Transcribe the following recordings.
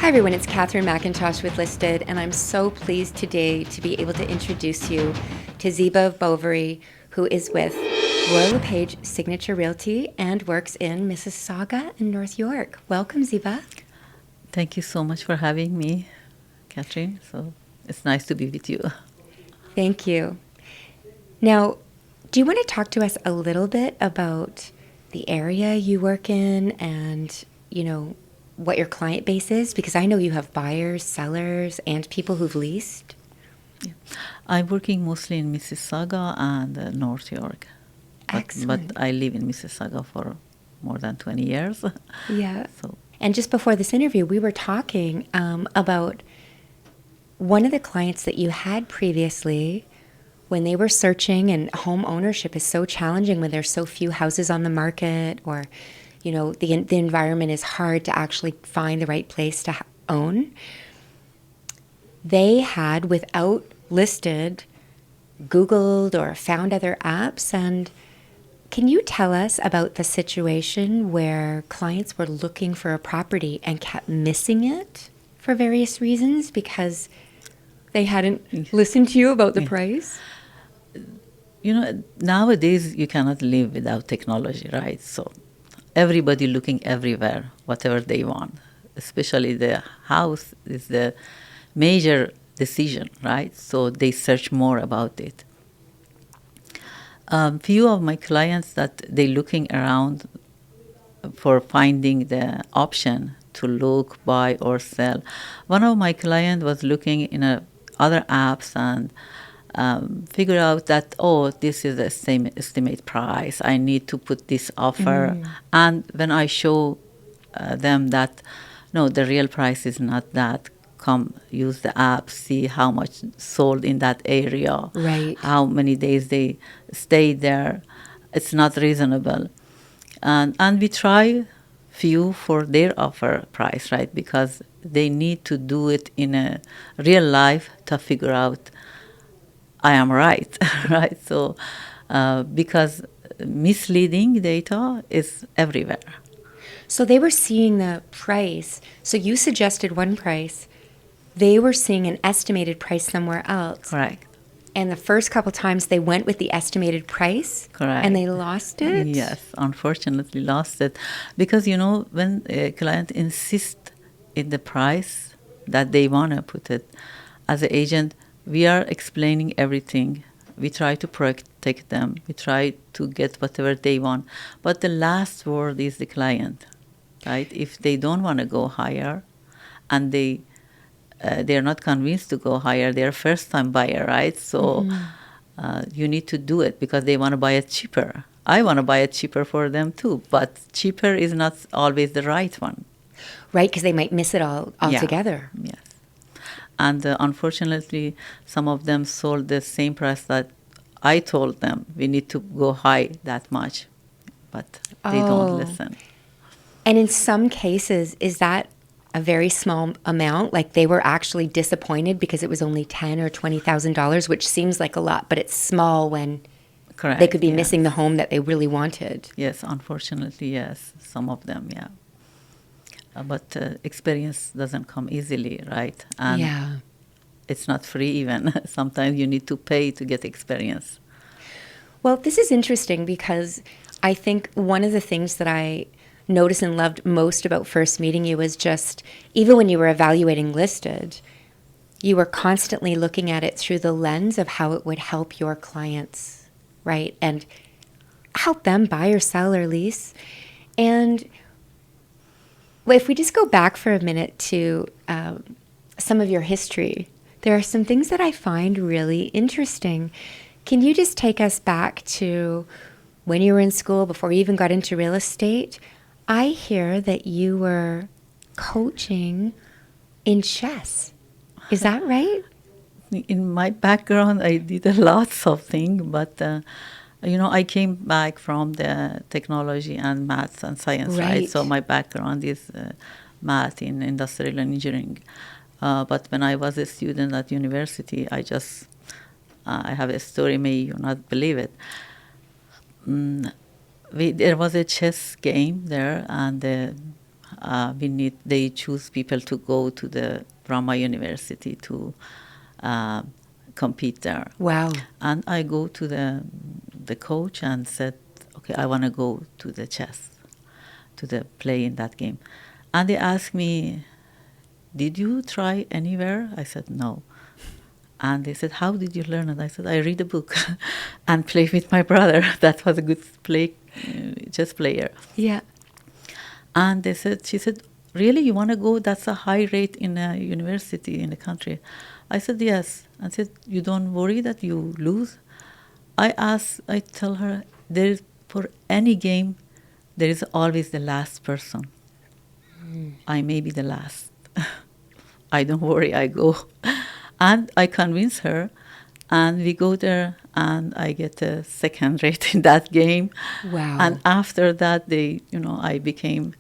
everyone, it's Catharine MacIntosh with Listed, and I'm so pleased today to be able to introduce you to Ziba Boveiri, who is with Royal LePage Signature Realty and works in Mississauga and North York. Welcome, Ziba. Thank you so much for having me, Catherine. So it's nice to be with you. Thank you. Now, do you want to talk to us a little bit about the area you work in and, what your client base is? Because I know you have buyers, sellers, and people who've leased. Yeah. I'm working mostly in Mississauga and North York. Excellent. But I live in Mississauga for more than 20 years. Yeah. So. And just before this interview, we were talking about one of the clients that you had previously when they were searching, and home ownership is so challenging when there's so few houses on the market, or the environment is hard to actually find the right place to own. They had, without listed, Googled or found other apps. And can you tell us about the situation where clients were looking for a property and kept missing it for various reasons because they hadn't listened to you about the price? Nowadays you cannot live without technology, right? So everybody looking everywhere, whatever they want. Especially the house is the major decision, right? So they search more about it. Few of my clients that they looking around for finding the option to look, buy, or sell. One of my clients was looking in other apps and figure out that, this is the same estimate price. I need to put this offer. And when I show them that, no, the real price is not that, come use the app, see how much sold in that area, right? How many days they stayed there. It's not reasonable. And we try few for their offer price, right? Because they need to do it in a real life to figure out I am right, right? So because misleading data is everywhere. So they were seeing the price. So you suggested one price. They were seeing an estimated price somewhere else. Correct. And the first couple times they went with the estimated price. Correct. And they lost it? Yes, unfortunately lost it. Because, when a client insists in the price that they want to put it, as an agent, we are explaining everything. We try to protect them. We try to get whatever they want. But the last word is the client, right? If they don't want to go higher and they're not convinced to go higher, they're a first-time buyer, right? So you need to do it because they want to buy it cheaper. I want to buy it cheaper for them too, but cheaper is not always the right one. Right, because they might miss it all altogether. Yeah. Yes. And unfortunately, some of them sold the same price that I told them we need to go high that much, but they don't listen. And in some cases, is that a very small amount? Like they were actually disappointed because it was only $10,000 or $20,000, which seems like a lot, but it's small when Correct, they could be missing the home that they really wanted. Yes, unfortunately, yes, some of them, yeah. But experience doesn't come easily, right? And it's not free even. Sometimes you need to pay to get experience. Well, this is interesting because I think one of the things that I noticed and loved most about first meeting you was just, even when you were evaluating listed, you were constantly looking at it through the lens of how it would help your clients, right? And help them buy or sell or lease. And if we just go back for a minute to some of your history, there are some things that I find really interesting. Can you just take us back to when you were in school, before you even got into real estate? I hear that you were coaching in chess. Is that right? In my background, I did a lot of things, but I came back from the technology and maths and science, right? So my background is math in industrial engineering. But when I was a student at university, I have a story, may you not believe it. There was a chess game there, and They choose people to go to the Brahma University to compete there. Wow. And I go to the coach and said, okay, I want to go to the chess, to the play in that game. And they asked me, did you try anywhere? I said, no. And they said, how did you learn it? I said, I read a book and play with my brother. That was a good chess player. Yeah. And she said, really, you want to go? That's a high rate in a university in the country. I said, yes. And said, you don't worry that you lose? I tell her, for any game, there is always the last person. I may be the last. I don't worry, I go. And I convince her, and we go there, and I get a second rate in that game. Wow. And after that, I became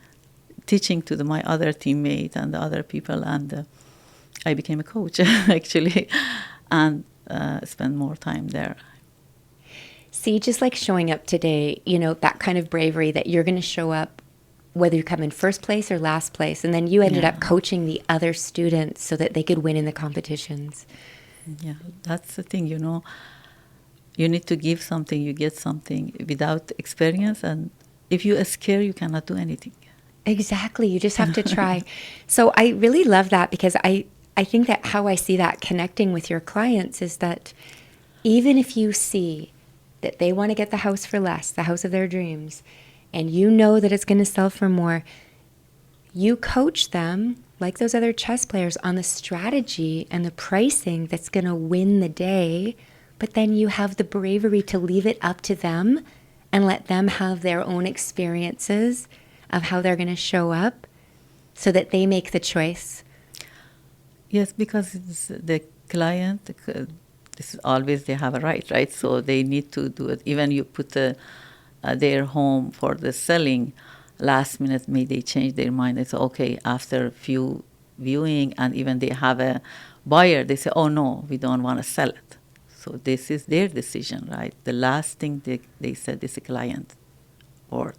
teaching to my other teammate and the other people, and I became a coach, actually, and spend more time there. See, just like showing up today, that kind of bravery that you're going to show up whether you come in first place or last place. And then you ended up coaching the other students so that they could win in the competitions. Yeah, that's the thing, You need to give something, you get something without experience. And if you are scared, you cannot do anything. Exactly. You just have to try. So I really love that, because I think that how I see that connecting with your clients is that even if you see that they want to get the house for less, the house of their dreams, and you know that it's going to sell for more, you coach them, like those other chess players, on the strategy and the pricing that's going to win the day. But then you have the bravery to leave it up to them and let them have their own experiences of how they're going to show up so that they make the choice. Yes, because it's the client, this is always they have a right? So they need to do it. Even you put their home for the selling, last minute, maybe they change their mind. It's okay, after a few viewing, and even they have a buyer, they say, oh no, we don't want to sell it. So this is their decision, right? The last thing they said is a client. Or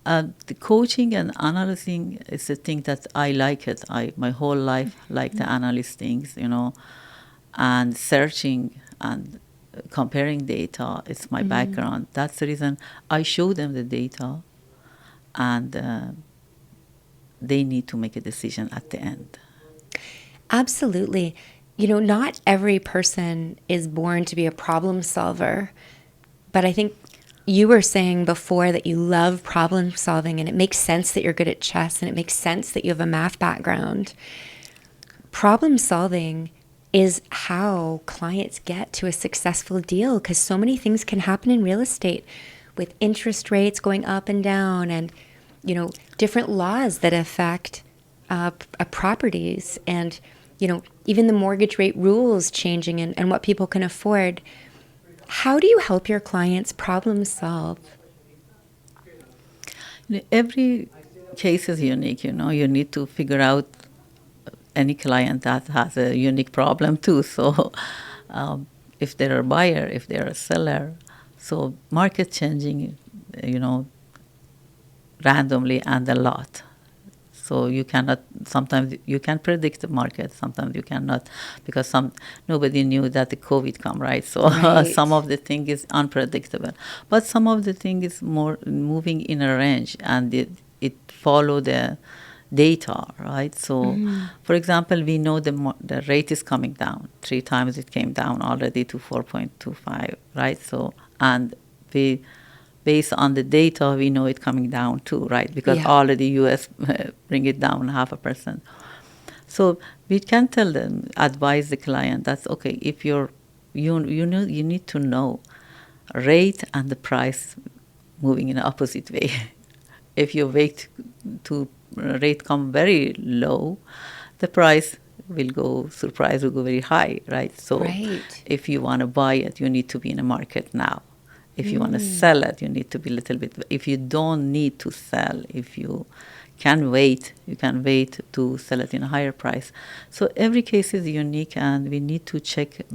the coaching and analyzing is a thing that I like it. My whole life like to analyze things, and searching and comparing data. It's my background. That's the reason I show them the data, and they need to make a decision at the end. Absolutely. Not every person is born to be a problem solver, but I think you were saying before that you love problem solving, and it makes sense that you're good at chess, and it makes sense that you have a math background. Problem solving is how clients get to a successful deal, because so many things can happen in real estate with interest rates going up and down, and different laws that affect properties, and even the mortgage rate rules changing, and what people can afford. How do you help your clients problem solve? Every case is unique. You need to figure out any client that has a unique problem too. So if they're a buyer, if they're a seller, so market changing, randomly and a lot. So sometimes you can predict the market, sometimes you cannot, because nobody knew that the COVID come, right? So Right. Some of the thing is unpredictable, but some of the thing is more moving in a range, and it follow the data, right? So, for example, we know the rate is coming down. 3 times it came down already to 4.25, right? So, and based on the data, we know it coming down too, right? Because already U.S. bring it down 0.5%. So we can tell them, advise the client, that's okay. If you need to know rate and the price moving in an opposite way. If you wait to rate come very low, the price will go very high, right? So if you want to buy it, you need to be in the market now. If you want to sell it, you need to be a little bit. If you don't need to sell, if you can wait, you can wait to sell it in a higher price. So every case is unique, and we need to check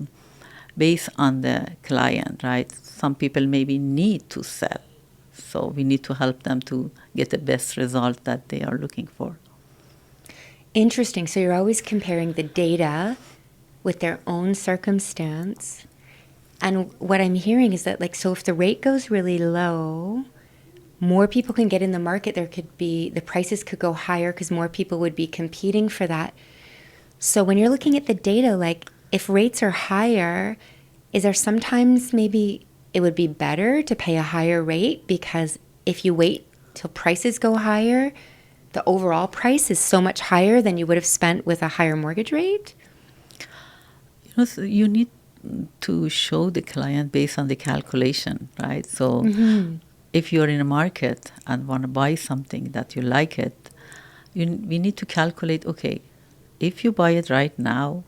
based on the client, right? Some people maybe need to sell, So we need to help them to get the best result that they are looking for. Interesting. So you're always comparing the data with their own circumstance. And what I'm hearing is that, like, so if the rate goes really low, more people can get in the market. There could be, the prices could go higher because more people would be competing for that. So when you're looking at the data, like, if rates are higher, is there sometimes maybe it would be better to pay a higher rate because if you wait till prices go higher, the overall price is so much higher than you would have spent with a higher mortgage rate? So you need to show the client based on the calculation, right? So if you're in a market and want to buy something that you like it, we need to calculate, okay, if you buy it right now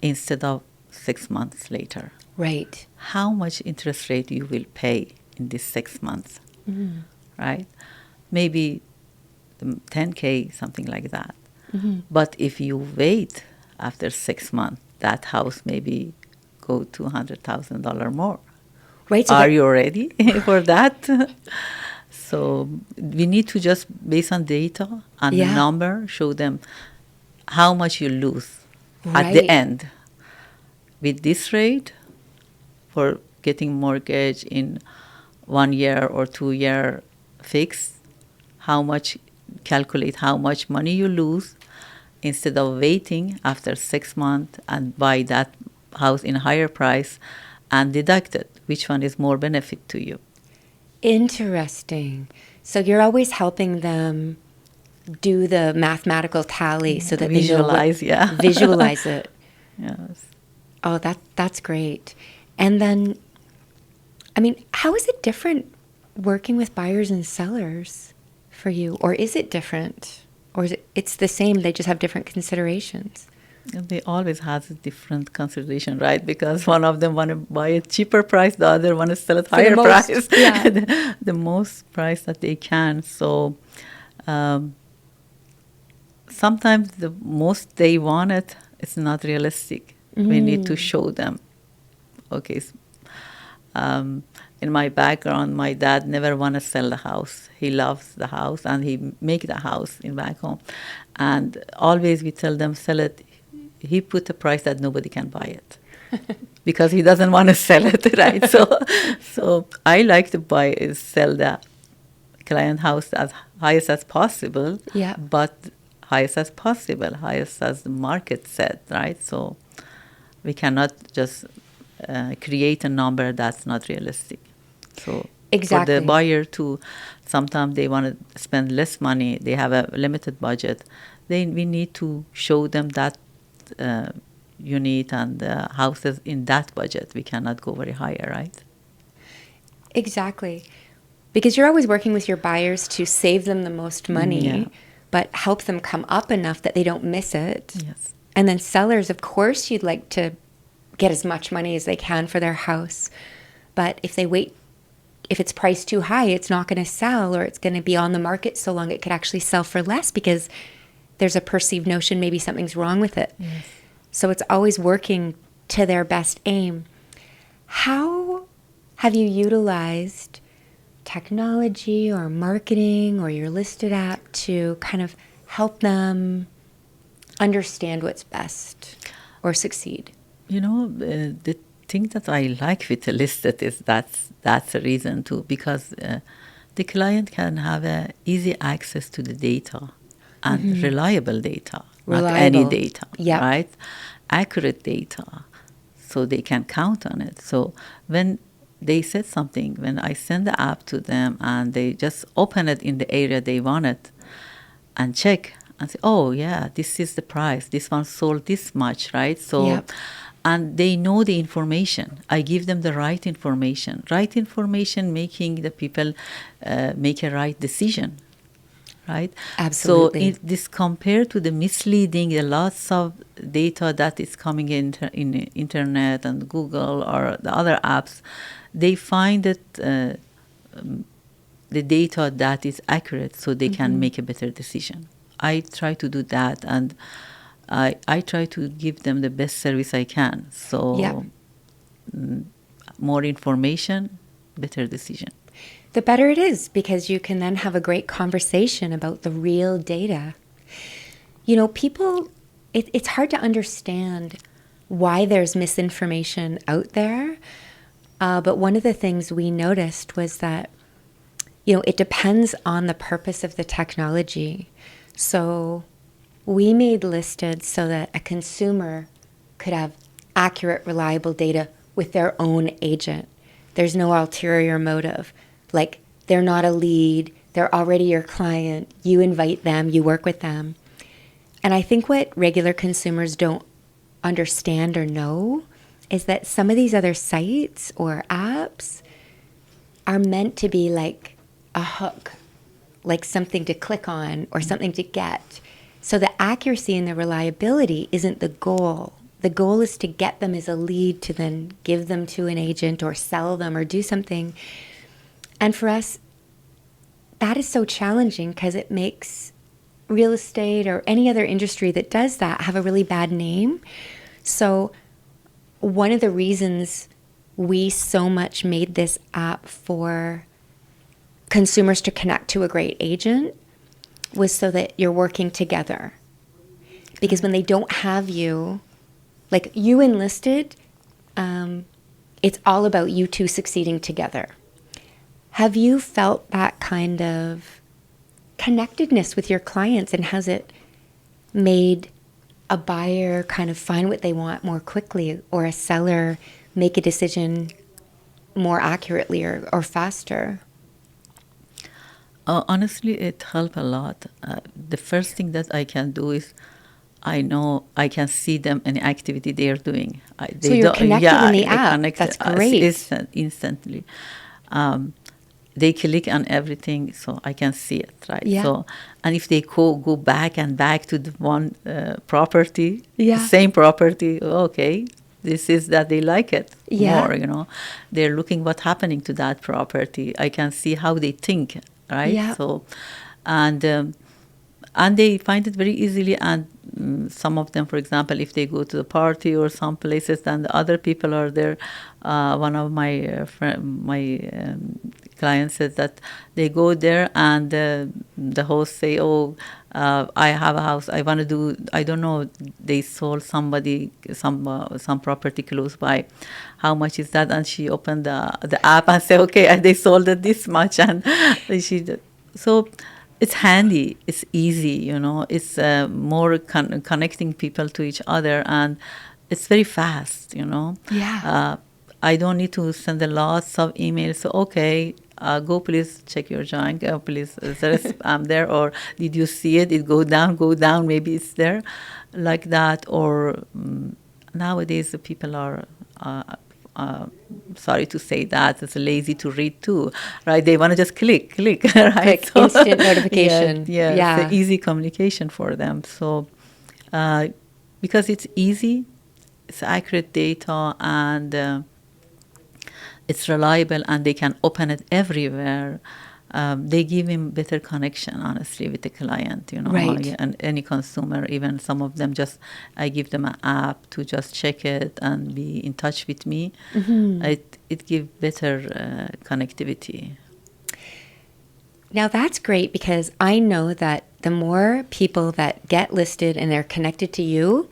instead of 6 months later, Right. how much interest rate you will pay in this 6 months, right? Maybe 10K, something like that. But if you wait after 6 months, that house maybe go $200,000 more. Right. So Are you ready for that? So we need to just, based on data and the number, show them how much you lose at the end. With this rate, for getting mortgage in 1 year or 2 year fixed, calculate how much money you lose instead of waiting after 6 months and buy that house in a higher price and deduct it. Which one is more benefit to you? Interesting. So you're always helping them do the mathematical tally so that visualize, they know visualize it. Yes. Oh, that's great. And then, I mean, how is it different working with buyers and sellers for you? Or is it different? Or is it's the same, they just have different considerations? They always has a different consideration, right? Because one of them want to buy a cheaper price, the other want to sell it higher price, the most price that they can. So sometimes the most they want it's not realistic. We need to show them. Okay, in my background, my dad never want to sell the house. He loves the house and he make the house in back home. And always we tell them, sell it. He put a price that nobody can buy it because he doesn't want to sell it, right? So I like to sell the client house as highest as possible, but highest as possible, highest as the market said, right? So we cannot just create a number that's not realistic. So for the buyer too, sometimes they want to spend less money, they have a limited budget, then we need to show them that unit and houses in that budget. We cannot go very higher, right? Exactly. Because you're always working with your buyers to save them the most money, but help them come up enough that they don't miss it. Yes. And then sellers, of course, you'd like to get as much money as they can for their house. But if they wait, if it's priced too high, it's not going to sell, or it's going to be on the market so long it could actually sell for less because there's a perceived notion maybe something's wrong with it. Yes. So it's always working to their best aim. How have you utilized technology or marketing or your listed app to kind of help them understand what's best or succeed? You know, the thing that I like with the listed is that's the reason too, because the client can have easy access to the data and reliable data, not any data, right? Accurate data, so they can count on it. So when they said something, when I send the app to them and they just open it in the area they want it and check and say, oh yeah, this is the price, this one sold this much, right? So and they know the information. I give them the right information making the people make a right decision, right? Absolutely. So this compared to the misleading, the lots of data that is coming in internet and Google or the other apps, they find that the data that is accurate so they can make a better decision. I try to do that, and I try to give them the best service I can. So more information, better decision. the better it is, because you can then have a great conversation about the real data. You know, people, it's hard to understand why there's misinformation out there. But one of the things we noticed was that, you know, it depends on the purpose of the technology. So we made Listed so that a consumer could have accurate, reliable data with their own agent. There's no ulterior motive. Like, they're not a lead, they're already your client, you invite them, you work with them. And I think what regular consumers don't understand or know is that some of these other sites or apps are meant to be like a hook, like something to click on or something to get. So the accuracy and the reliability isn't the goal. The goal is to get them as a lead to then give them to an agent or sell them or do something. And for us, that is so challenging because it makes real estate or any other industry that does that have a really bad name. So one of the reasons we so much made this app for consumers to connect to a great agent was so that you're working together. Because when they don't have you, like you enlisted, it's all about you two succeeding together. Have you felt that kind of connectedness with your clients, and has it made a buyer kind of find what they want more quickly, or a seller make a decision more accurately or faster? Honestly, it helped a lot. The first thing that I can do is I know I can see them any activity they are doing. So you're connected in the app. That's great. Instantly. They click on everything, so I can see it, right? Yeah. So, and if they go back and back to the one property, yeah. the same property, okay, this is that they like it yeah. more, you know. They're looking what's happening to that property. I can see how they think, right? Yeah. So, and they find it very easily. And some of them, for example, if they go to the party or some places, then the other people are there. One of my clients said that they go there and the host say, "Oh, I have a house. I want to do. I don't know. They sold somebody some property close by. How much is that?" And she opened the app and said, "Okay, they sold it this much." And so. It's handy, it's easy, you know, it's more connecting people to each other, and it's very fast, you know. Yeah. I don't need to send a lots of emails. So, okay, go please check your junk, please, I'm there, or did you see it? It go down, maybe it's there, like that. Or nowadays the people are... sorry to say that, it's lazy to read too, right? They want to just click, right? So, instant notification. Yeah. It's an easy communication for them. So, because it's easy, it's accurate data, and it's reliable, and they can open it everywhere. They give him better connection, honestly, with the client, you know, right. And any consumer. Even some of them, I give them an app to just check it and be in touch with me. Mm-hmm. It gives better connectivity. Now that's great, because I know that the more people that get listed and they're connected to you,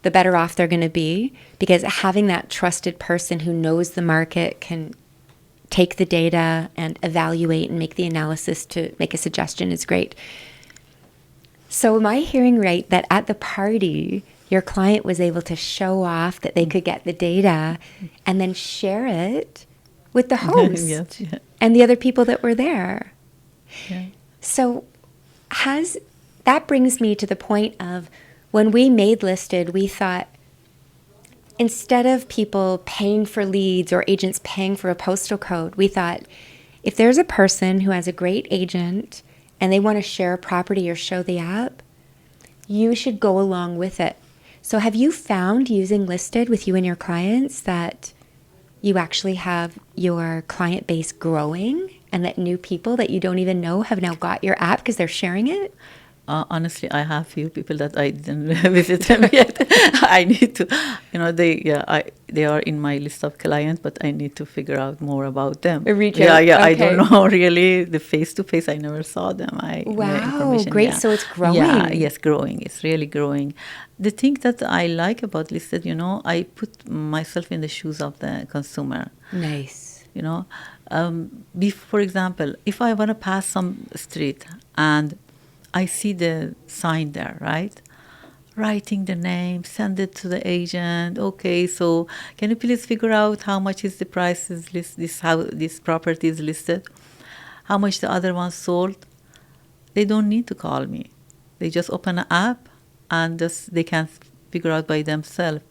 the better off they're going to be, because having that trusted person who knows the market can take the data and evaluate and make the analysis to make a suggestion is great. So am I hearing right that at the party, your client was able to show off that they could get the data and then share it with the host Yes, yeah. and the other people that were there? Yeah. So that brings me to the point of, when we made Listed, we thought, instead of people paying for leads or agents paying for a postal code, we thought, if there's a person who has a great agent and they want to share a property or show the app, you should go along with it. So have you found, using Listed with you and your clients, that you actually have your client base growing, and that new people that you don't even know have now got your app because they're sharing it? Honestly, I have few people that I didn't visit them yet. I need to, they are in my list of clients, but I need to figure out more about them. Reach Yeah, out. yeah. I Okay. don't know really the face to face. I never saw them. The Wow, information. great. Yeah. So it's growing. Yeah, yes, growing. It's really growing. The thing that I like about listed, I put myself in the shoes of the consumer. Nice. For example, if I want to pass some street and I see the sign there, right? Writing the name, send it to the agent. Okay, so can you please figure out how much is the price is how this property is listed? How much the other one sold? They don't need to call me. They just open an app and just they can figure out by themselves.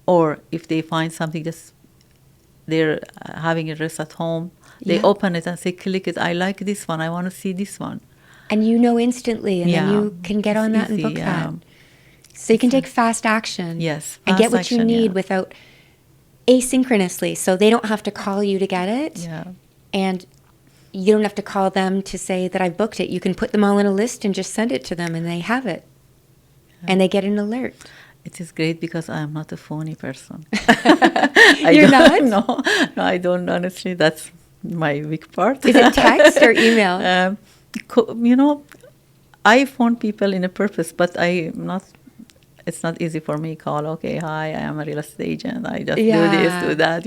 Or if they find something just they're having a rest at home, they open it and say, click it. I like this one. I want to see this one. And instantly, and then you can get on that and book that. So you can take fast action. Yes. And get what you need without asynchronously. So they don't have to call you to get it. Yeah. And you don't have to call them to say that I booked it. You can put them all in a list and just send it to them and they have it. Yeah. And they get an alert. It is great because I am not a phony person. You're not? No, I don't, honestly. That's my weak part. Is it text or email? I phone people in a purpose, but it's not easy for me. Call, okay, hi, I am a real estate agent. I just do this, do that,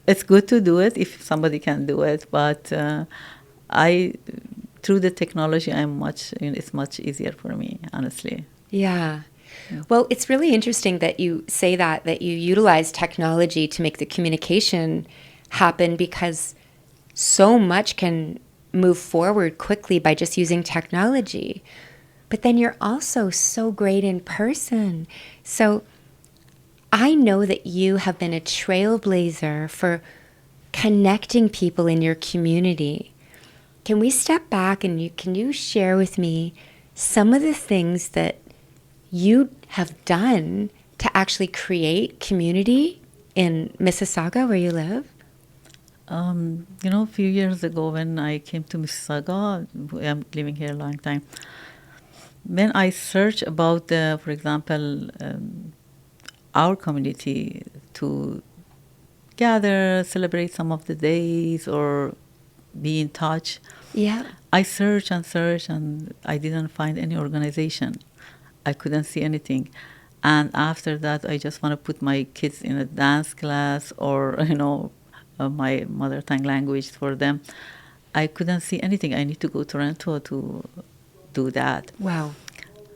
It's good to do it if somebody can do it, but through the technology, it's much easier for me, honestly. Yeah. Well, it's really interesting that you say that you utilize technology to make the communication happen, because so much can move forward quickly by just using technology. But then you're also so great in person. So I know that you have been a trailblazer for connecting people in your community. Can we step back and can you share with me some of the things that you have done to actually create community in Mississauga, where you live? A few years ago when I came to Mississauga, I'm living here a long time. When I searched about, for example, our community to gather, celebrate some of the days, or be in touch, I searched and I didn't find any organization. I couldn't see anything. And after that, I just want to put my kids in a dance class or, my mother tongue language for them. I couldn't see anything. I need to go to Toronto to do that. Wow.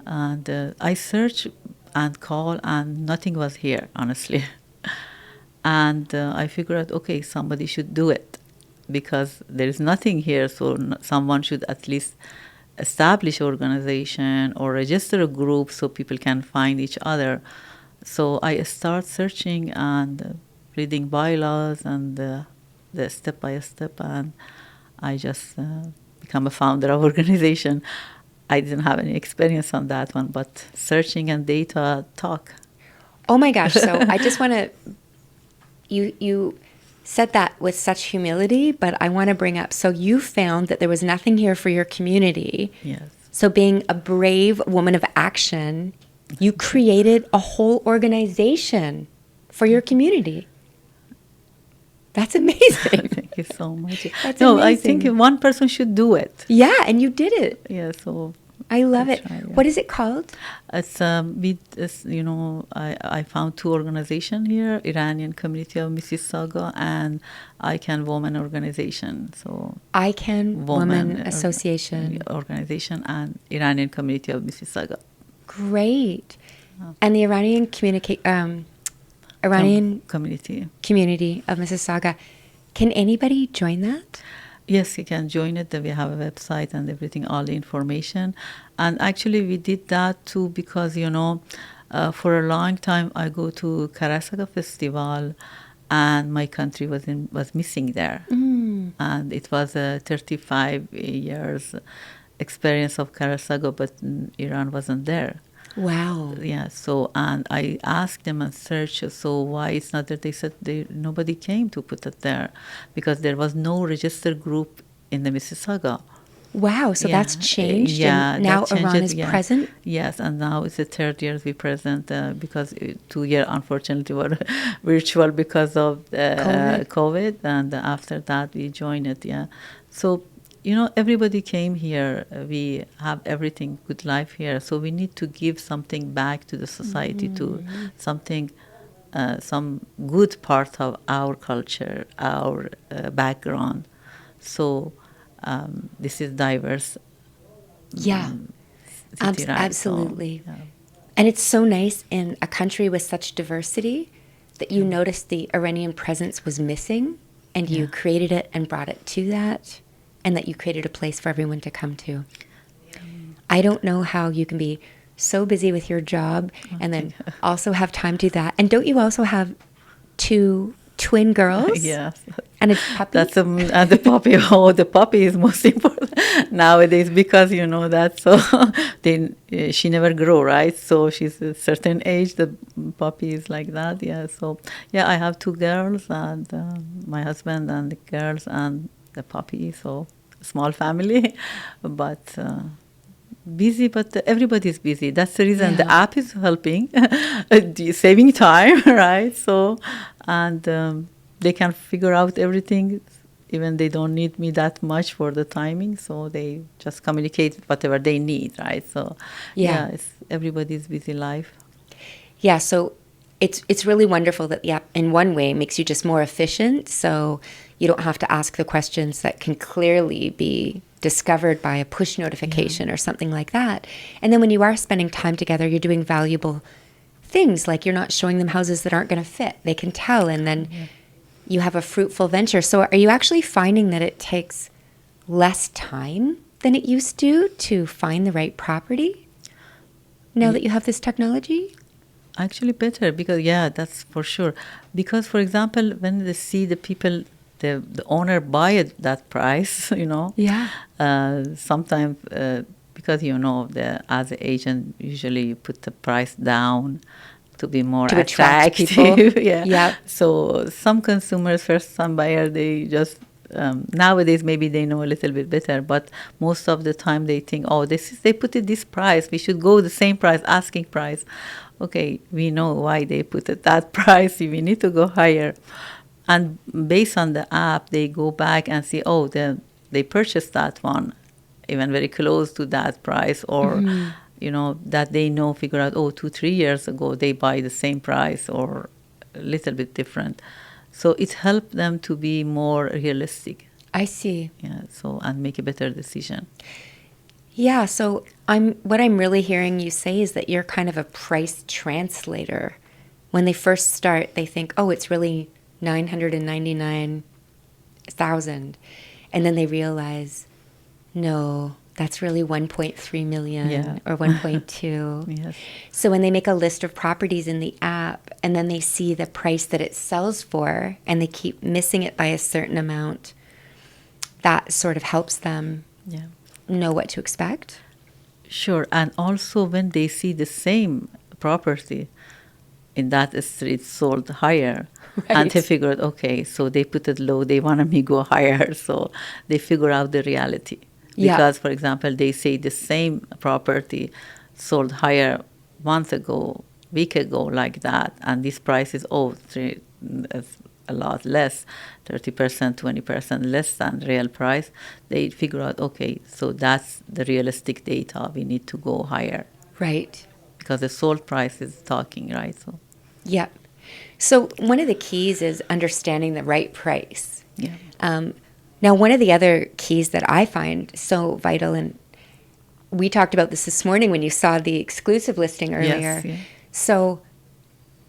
And I searched and called, and nothing was here, honestly. And I figured out, okay, somebody should do it because there is nothing here, so someone should at least establish organization or register a group so people can find each other. So I start searching and reading bylaws and the step by step, and I just become a founder of organization. I didn't have any experience on that one, but searching and data talk. Oh my gosh! So I just want to you said that with such humility, but I want to bring up, so you found that there was nothing here for your community. Yes. So being a brave woman of action, you created a whole organization for your community. That's amazing. Thank you so much. That's amazing. I think one person should do it. Yeah, and you did it. Yeah, so I love it. Yeah. What is it called? It's I found two organizations here: Iranian Community of Mississauga and ICANN Women Organization. So ICANN Women Association Organization and Iranian Community of Mississauga. Great. And the Iranian community of Mississauga. Can anybody join that? Yes, you can join it. We have a website and everything, all the information. And actually, we did that too because, for a long time, I go to Karasaga Festival, and my country was missing there. Mm. And it was a 35 years experience of Karasaga, but Iran wasn't there. Wow. Yeah, so, and I asked them and searched, so why it's not there? They said nobody came to put it there because there was no registered group in the Mississauga. Wow, so that's changed, Yeah, and now that changed Iran it, is yeah. present? Yes, and now it's the third year we present because 2 year unfortunately were virtual because of COVID, and after that we joined it. Yeah, so everybody came here. We have everything, good life here. So we need to give something back to the society, to something, some good part of our culture, our background. So this is diverse Yeah, city, right? So, absolutely. yeah. And it's so nice in a country with such diversity that you noticed the Iranian presence was missing, and you created it and brought it to that, and that you created a place for everyone to come to. I don't know how you can be so busy with your job and then also have time to do that. And don't you also have 2 twin girls? Yes. And a puppy? That's and the puppy. Oh, the puppy is most important nowadays because that. So she never grow, right? So she's a certain age. The puppy is like that. Yeah. So yeah, I have 2 girls and my husband and the girls and the puppy. So small family, but. Busy, but everybody's busy. That's the reason the app is helping, saving time, right? So, and they can figure out everything, even they don't need me that much for the timing. So they just communicate whatever they need, right? So, it's everybody's busy life. Yeah, so it's really wonderful that the app, in one way, makes you just more efficient. So you don't have to ask the questions that can clearly be discovered by a push notification or something like that. And then when you are spending time together, you're doing valuable things, like you're not showing them houses that aren't going to fit. They can tell, and then you have a fruitful venture. So are you actually finding that it takes less time than it used to find the right property now that you have this technology? Actually better, because that's for sure. Because, for example, when they see the people, the owner buy it that price, sometimes because as an agent, usually you put the price down to be more to attract people. So some consumers, first time buyer, they just nowadays maybe they know a little bit better, but most of the time they think, they put it this price, we should go the same price, asking price. Okay, we know why they put it that price. We need to go higher. And based on the app, they go back and see, they purchased that one, even very close to that price, or, that they figure out, 2-3 years ago, they buy the same price or a little bit different. So it helped them to be more realistic. I see. Yeah, so, and make a better decision. Yeah, so what I'm really hearing you say is that you're kind of a price translator. When they first start, they think, it's really 999,000, and then they realize, no, that's really 1.3 million or 1.2. Yes. So when they make a list of properties in the app, and then they see the price that it sells for, and they keep missing it by a certain amount, that sort of helps them know what to expect. Sure. And also when they see the same property in that street sold higher, and they figured, so they put it low, they want me go higher, so they figure out the reality. Because, for example, they say the same property sold higher month ago, week ago, like that, and this price is a lot less, 30%, 20% less than real price. They figure out, so that's the realistic data. We need to go higher. Right. Because the sold price is talking, right? So. Yeah. So one of the keys is understanding the right price. Yeah. Now, one of the other keys that I find so vital, and we talked about this morning when you saw the exclusive listing earlier. Yes, So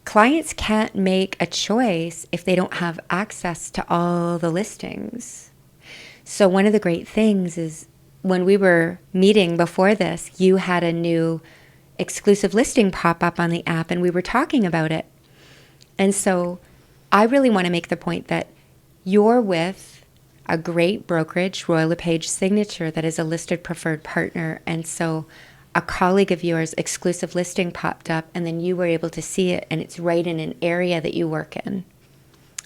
clients can't make a choice if they don't have access to all the listings. So one of the great things is when we were meeting before this, you had a new exclusive listing pop up on the app, and we were talking about it. And so I really want to make the point that you're with a great brokerage, Royal LePage Signature, that is a listed preferred partner. And so a colleague of yours' exclusive listing popped up, and then you were able to see it, and it's right in an area that you work in.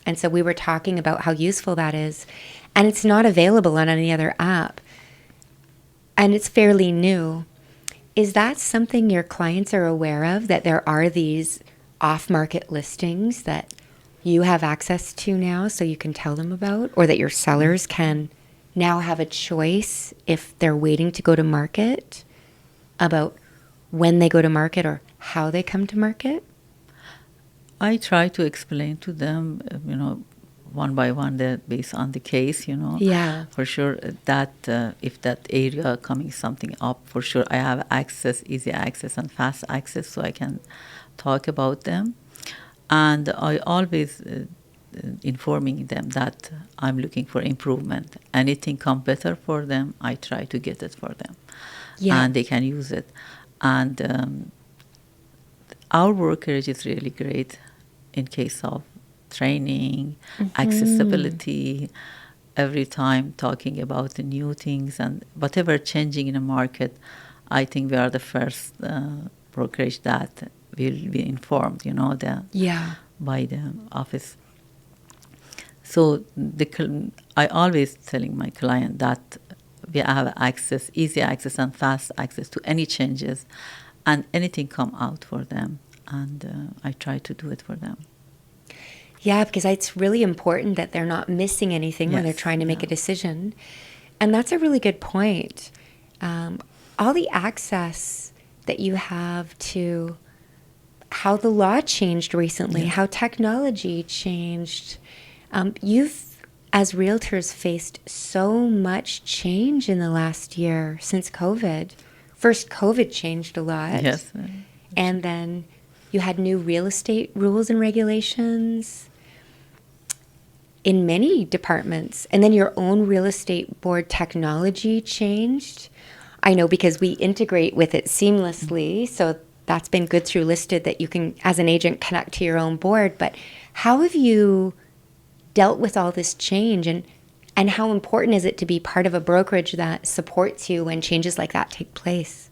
And so we were talking about how useful that is. And it's not available on any other app. and it's fairly new. Is that something your clients are aware of, that there are these off-market listings that you have access to now so you can tell them about, or that your sellers can now have a choice if they're waiting to go to market about when they go to market or how they come to market? I try to explain to them, one by one, that based on the case, Yeah. for sure that if that area coming something up, for sure I have access, easy access and fast access, so I can talk about them. And I always informing them that I'm looking for improvement. Anything come better for them, I try to get it for them, Yeah. and they can use it. And our brokerage is really great in case of training, accessibility, every time talking about the new things and whatever changing in the market. I think we are the first brokerage that will be informed, Yeah. by the office. So I always telling my client that we have access, easy access and fast access to any changes, and anything come out for them, and I try to do it for them. Yeah, because it's really important that they're not missing anything when they're Yes, trying to make a yeah. decision. And that's a really good point. All the access that you have to how the law changed recently, Yeah. how technology changed. You've, as realtors, faced so much change in the last year since COVID. First, COVID changed a lot. Yes. And then you had new real estate rules and regulations in many departments. And then your own real estate board technology changed. I know because we integrate with it seamlessly. So that's been good through Listed that you can, as an agent, connect to your own board. But how have you dealt with all this change, and how important is it to be part of a brokerage that supports you when changes like that take place?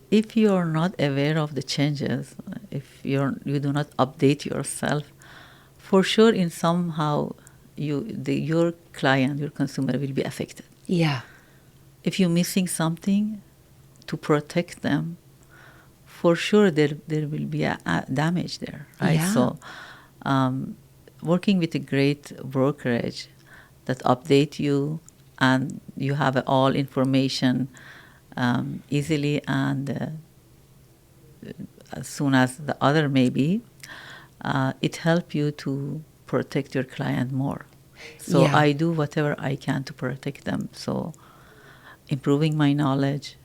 If you are not aware of the changes, if you do not update yourself, for sure, in somehow your client, your consumer will be affected. Yeah. If you're missing something to protect them, for sure there will be a damage there, right? Yeah. So, working with a great brokerage that update you and you have all information easily and as soon as the other maybe, it help you to protect your client more. So Yeah. I do whatever I can to protect them. So improving my knowledge,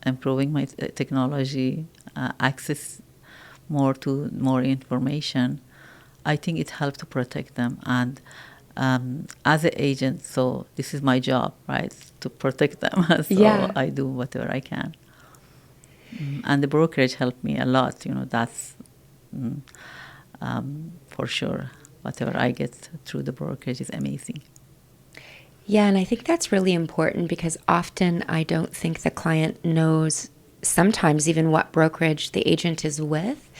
improving my technology, access more to more information, I think it helps to protect them. And as an agent, so this is my job, right, to protect them. So Yeah. I do whatever I can. And the brokerage helped me a lot. That's for sure. Whatever I get through the brokerage is amazing. Yeah, and I think that's really important because often I don't think the client knows sometimes even what brokerage the agent is with,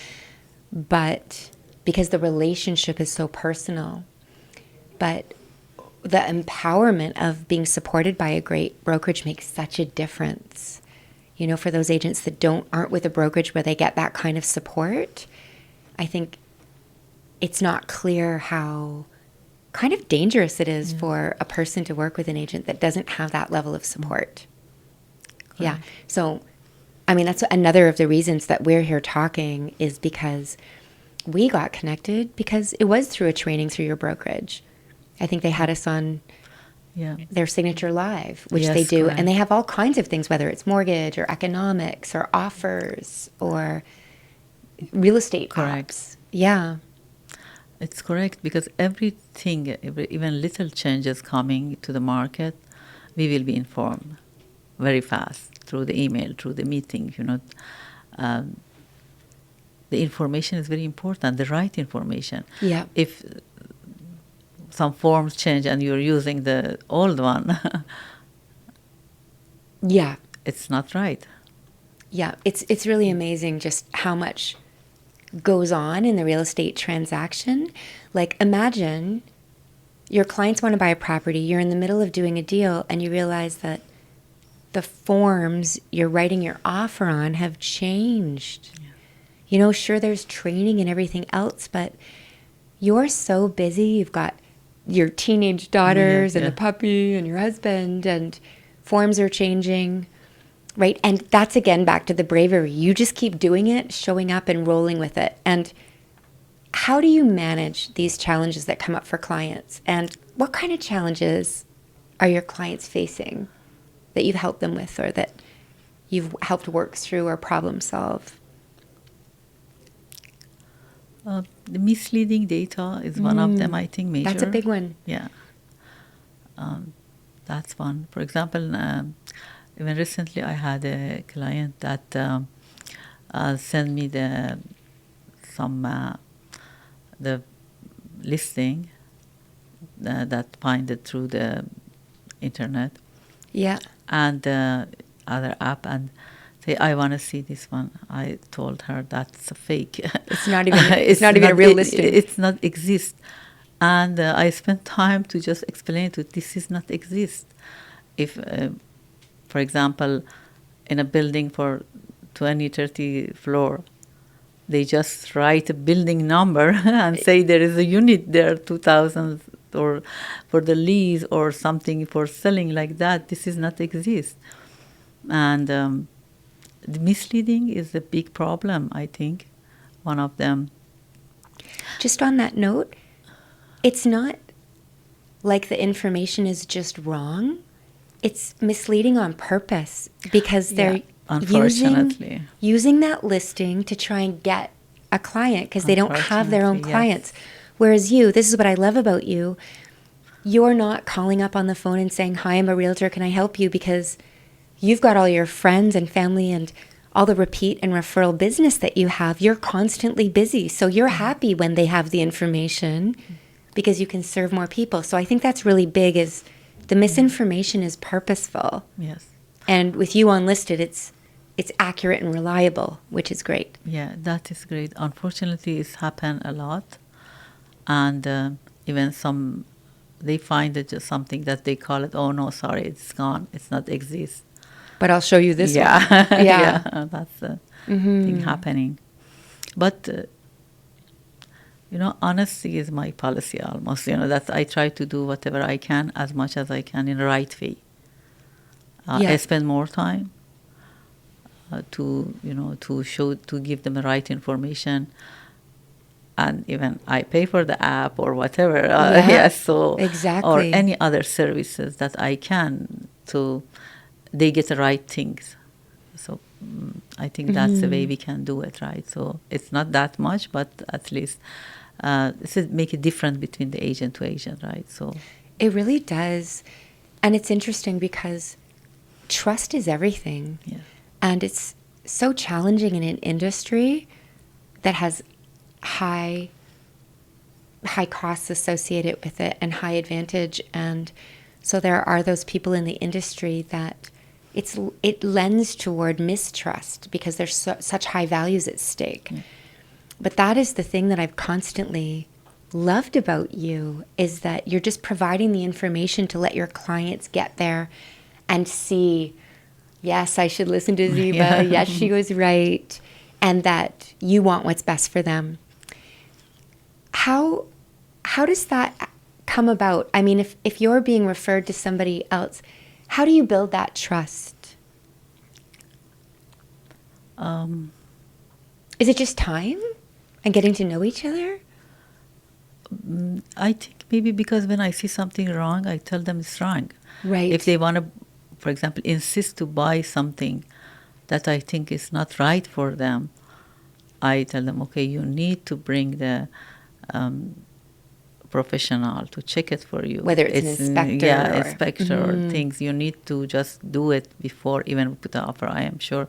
but because the relationship is so personal. But the empowerment of being supported by a great brokerage makes such a difference. For those agents that aren't with a brokerage where they get that kind of support, I think it's not clear how kind of dangerous it is for a person to work with an agent that doesn't have that level of support. Yeah. So, that's another of the reasons that we're here talking is because we got connected because it was through a training through your brokerage. I think they had us on their Signature Live, which they do. Correct. And they have all kinds of things, whether it's mortgage or economics or offers or real estate apps. Yeah. It's correct because everything, even little changes coming to the market, we will be informed very fast through the email, through the meeting. The information is very important, the right information. Yeah. If some forms change and you're using the old one, Yeah. it's not right. Yeah. It's really amazing just how much goes on in the real estate transaction. Like, imagine your clients want to buy a property, you're in the middle of doing a deal, and you realize that the forms you're writing your offer on have changed. Yeah. You know, sure, there's training and everything else, but you're so busy. You've got your teenage daughters and the puppy and your husband, and forms are changing, right? And that's, again, back to the bravery. You just keep doing it, showing up and rolling with it. And how do you manage these challenges that come up for clients? And what kind of challenges are your clients facing that you've helped them with, or that you've helped work through or problem solve? The misleading data is one of them, I think, major. That's a big one. Yeah. That's one. For example, even recently I had a client that sent me the listing that find it through the internet. Yeah. And other app, and say, I want to see this one. I told her that's a fake. It's not even. It's not even a real listing. It's not exist. And I spent time to just explain to this is not exist. If, for example, in a building for 20, 30 floor, they just write a building number and say there is a unit there, 2,000, or for the lease or something for selling like that. This is not exist. And the misleading is a big problem, I think, one of them. Just on that note, it's not like the information is just wrong. It's misleading on purpose, because they're unfortunately using that listing to try and get a client, because they don't have their own clients. Yes. Whereas you, this is what I love about you, you're not calling up on the phone and saying, hi, I'm a realtor, can I help you? Because you've got all your friends and family and all the repeat and referral business that you have. You're constantly busy. So you're happy when they have the information, because you can serve more people. So I think that's really big, is the misinformation is purposeful. Yes. And with you on Listed, it's accurate and reliable, which is great. Yeah, that is great. Unfortunately, it's happened a lot. And even some, they find it just something that they call it, oh, no, sorry, it's gone. It's not exist. But I'll show you this one. Yeah, that's the thing happening. But, honesty is my policy almost. That I try to do whatever I can, as much as I can, in the right way. I spend more time to give them the right information. And even I pay for the app or whatever. Exactly. Or any other services that I can, to they get the right things. So I think that's the way we can do it, right? So it's not that much, but at least this is make a difference between the agent to agent, right? So it really does. And it's interesting because trust is everything. Yeah. And it's so challenging in an industry that has high costs associated with it and high advantage. And so there are those people in the industry that it lends toward mistrust, because there's such high values at stake. Yeah. But that is the thing that I've constantly loved about you, is that you're just providing the information to let your clients get there and see, yes, I should listen to Ziba. Yeah. Yes, she was right. And that you want what's best for them. How does that come about? I mean, if you're being referred to somebody else, how do you build that trust? Is it just time and getting to know each other? I think maybe because when I see something wrong, I tell them it's wrong. Right. If they want to, for example, insist to buy something that I think is not right for them, I tell them, okay, you need to bring the professional to check it for you. Whether it's an inspector. Yeah, inspector or things. You need to just do it before even put the offer. I am sure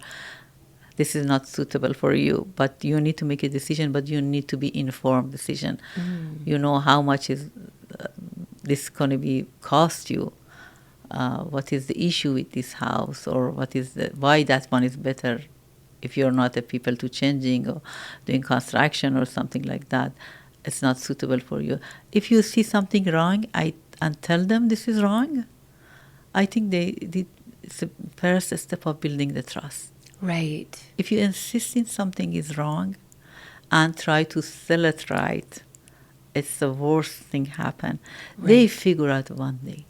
this is not suitable for you, but you need to make a decision, but you need to be informed decision. You know how much is this going to be cost you. What is the issue with this house, or what is why that one is better if you're not a people to changing or doing construction or something like that. it's not suitable for you. If you see something wrong, and tell them this is wrong, I think it's the first step of building the trust. Right. If you insist in something is wrong and try to sell it right, it's the worst thing happen. Right. They figure out one day.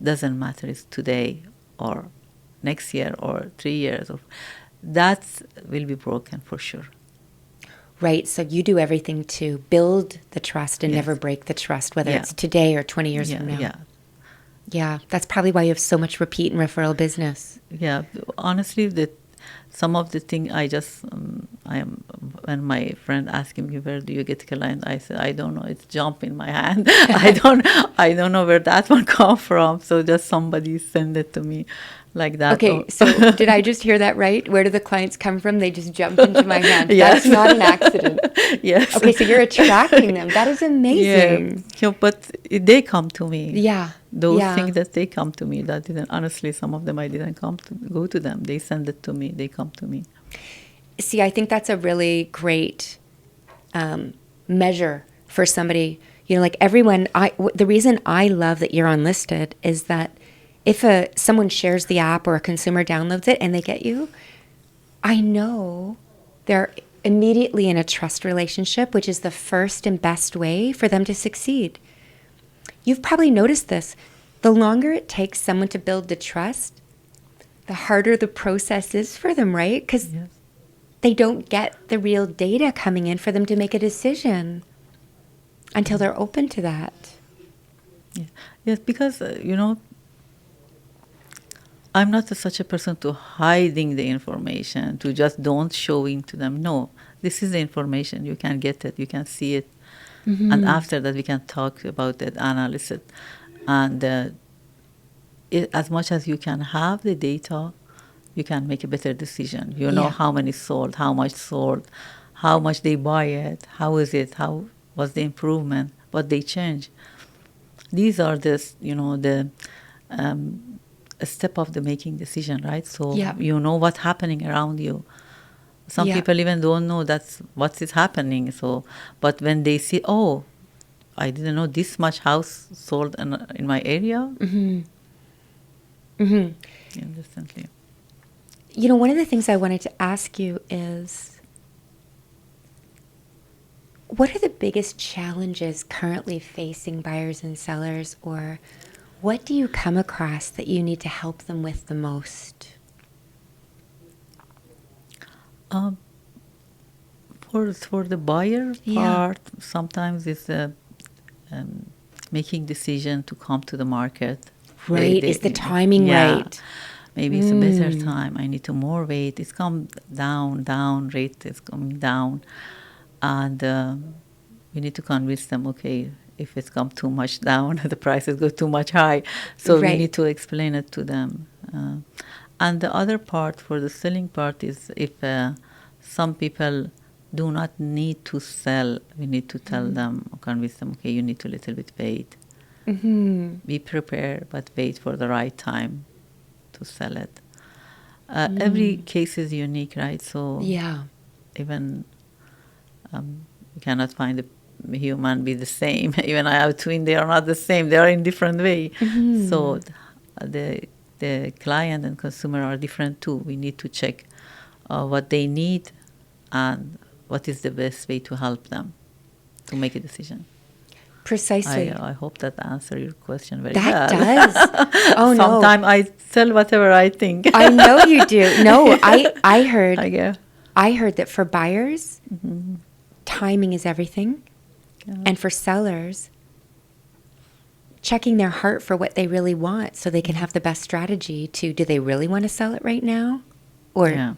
Doesn't matter it's today or next year or 3 years. That will be broken for sure. Right. So you do everything to build the trust and never break the trust, whether it's today or 20 years from now. Yeah. That's probably why you have so much repeat and referral business. Yeah. Honestly, some of the thing when my friend asking me where do you get client, I said I don't know. It's jump in my hand. I don't know where that one come from. So just somebody send it to me, like that. Okay, so did I just hear that right? Where do the clients come from? They just jump into my hand. Yes. That's not an accident. Yes. Okay, so you're attracting them. That is amazing. Yeah, but they come to me. Yeah. Those things that they come to me, that didn't, honestly, some of them I didn't go to them. They send it to me. They come to me. See, I think that's a really great measure for somebody. You know, like everyone, the reason I love that you're unlisted is that if someone shares the app or a consumer downloads it and they get you, I know they're immediately in a trust relationship, which is the first and best way for them to succeed. You've probably noticed this. The longer it takes someone to build the trust, the harder the process is for them, right? Because they don't get the real data coming in for them to make a decision until they're open to that. Yeah. Yes, because, I'm not such a person to hiding the information, to just don't showing to them. No, this is the information. You can get it. You can see it. Mm-hmm. And after that, we can talk about it, analyze it. And as much as you can have the data, you can make a better decision. You know how many sold, how much sold, how much they buy it, how is it, how was the improvement, what they change. These are the a step of the making decision, right? So you know what's happening around you. Some people even don't know that's what is happening. So, but when they see, oh, I didn't know this much house sold in my area. Mm-hmm. Mm-hmm. Instantly. You know, one of the things I wanted to ask you is, what are the biggest challenges currently facing buyers and sellers, or what do you come across that you need to help them with the most? For the buyer part, sometimes it's making decision to come to the market. Right, is the timing right? Maybe it's a better time. I need to more wait. It's come down, rate is coming down. And we need to convince them, okay, if it's come too much down, the prices go too much high. So we need to explain it to them. And the other part, for the selling part, is if some people do not need to sell, we need to tell them, or convince them, okay, you need to a little bit wait. Mm-hmm. Be prepared, but wait for the right time to sell it. Every case is unique, right? So even you cannot find a human be the same. Even I have twin, they are not the same. They are in different way. Mm-hmm. So the client and consumer are different too. We need to check what they need and what is the best way to help them to make a decision. Precisely. I hope that answers your question very well. That does. Oh, no. Sometimes I tell whatever I think. I know you do. No, I heard that for buyers, timing is everything. Yeah. And for sellers, checking their heart for what they really want so they can have the best strategy to, do they really want to sell it right now or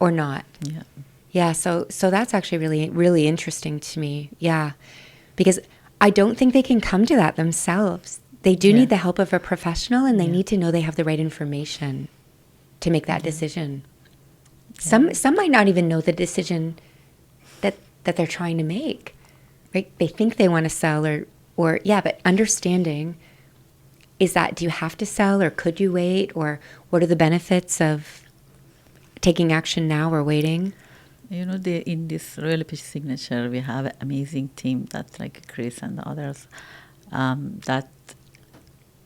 not? Yeah. Yeah, so that's actually really, really interesting to me. Yeah, because I don't think they can come to that themselves. They do need the help of a professional, and they need to know they have the right information to make that decision. Yeah. Some might not even know the decision that they're trying to make. Right? They think they want to sell or but understanding is that, do you have to sell or could you wait, or what are the benefits of taking action now or waiting? You know, in this Royal LePage Signature, we have an amazing team that's like Chris and others, that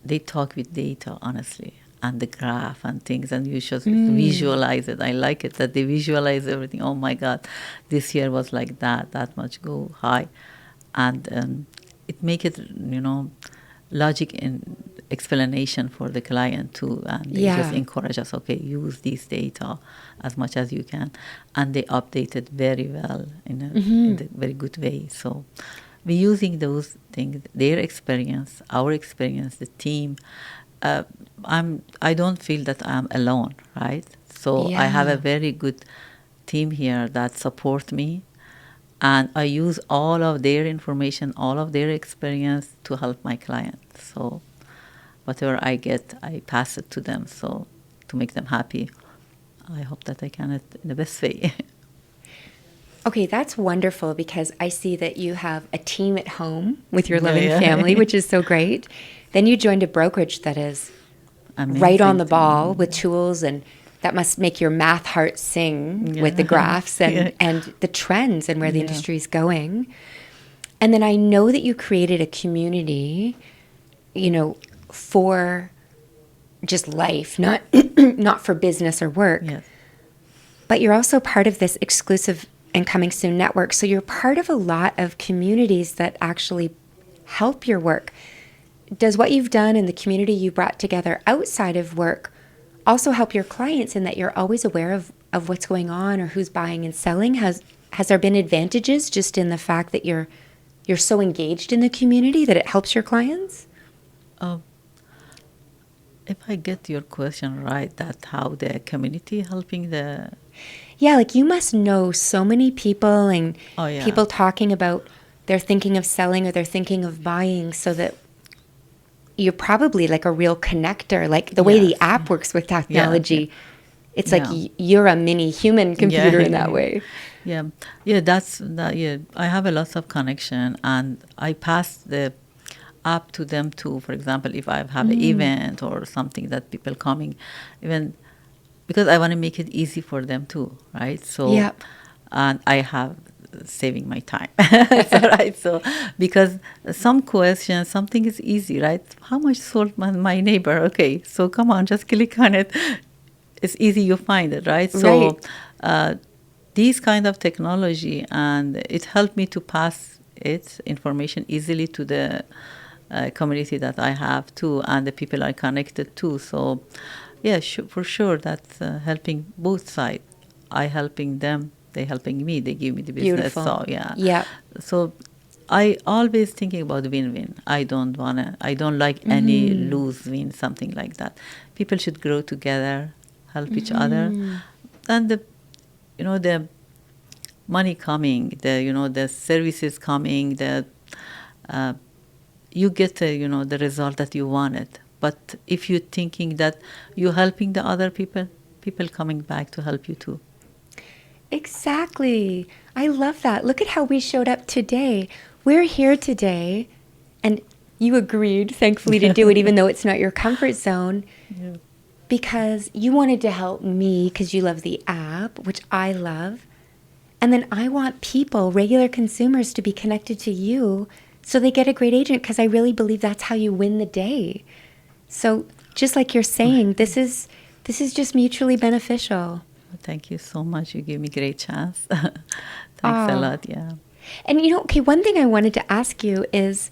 they talk with data, honestly, and the graph and things, and you just visualize it. I like it that they visualize everything. Oh my God, this year was like that much go high, and it make it, you know, logic and explanation for the client too, and they just Yeah. encourage us, okay, use this data as much as you can, and they update it very well in a very good way. So we're using those things, their experience, our experience, the team. I don't feel that I'm alone, right? So I have a Yeah. very good team here that support me, and I use all of their information, all of their experience to help my clients. So whatever I get, I pass it to them. So to make them happy, I hope that I can it in the best way. Okay, that's wonderful because I see that you have a team at home with your Yeah, loving yeah. family, which is so great. Then you joined a brokerage that is right on Amazing the ball team. with tools, and that must make your math heart sing with the Yeah. graphs Yeah. and the trends and where the Yeah. industry is going. And then I know that you created a community, you know, for just life, not not for business or work. Yes. But you're also part of this exclusive and coming soon network. So you're part of a lot of communities that actually help your work. Does what you've done and the community you brought together outside of work also help your clients in that you're always aware of what's going on or who's buying and selling? Has there been advantages just in the fact that you're so engaged in the community that it helps your clients? Uh, if I get your question right, that how the community helping the. Yeah, like you must know so many people and Oh yeah. people talking about they're thinking of selling or they're thinking of buying, so that you're probably like a real connector. Like the way the Yes. app works with Yeah. technology, it's like Yeah. You're a mini human computer in that way. Yeah, yeah, that's that. Yeah, I have a lot of connection, and I pass the app to them too. For example, if I have an event or something that people coming, even because I want to make it easy for them too, right? So, Yep. and I have saving my time. So, right, so because some questions, something is easy, right? How much sold my neighbor? Okay, so come on, just click on it. It's easy, you find it, right? So Right. these kind of technology, and it helped me to pass it information easily to the community that I have too, and the people I connected to. So yeah, for sure, that's helping both sides. I helping them, they helping me, they give me the business. Beautiful. So yeah. Yep. So I always thinking about win-win. I don't like any lose-win, something like that. People should grow together, help each other, and the money coming, the services coming, you get the result that you wanted. But if you're thinking that you're helping the other people, people coming back to help you too. Exactly. I love that. Look at how we showed up today. We're here today, and you agreed, thankfully, to do it, even though it's not your comfort zone, Yeah. because you wanted to help me because you love the app, which I love. And then I want people, regular consumers, to be connected to you so they get a great agent, because I really believe that's how you win the day. So just like you're saying, this is just mutually beneficial. Thank you so much. You gave me great chance. Thanks a lot. Yeah. And okay, one thing I wanted to ask you is,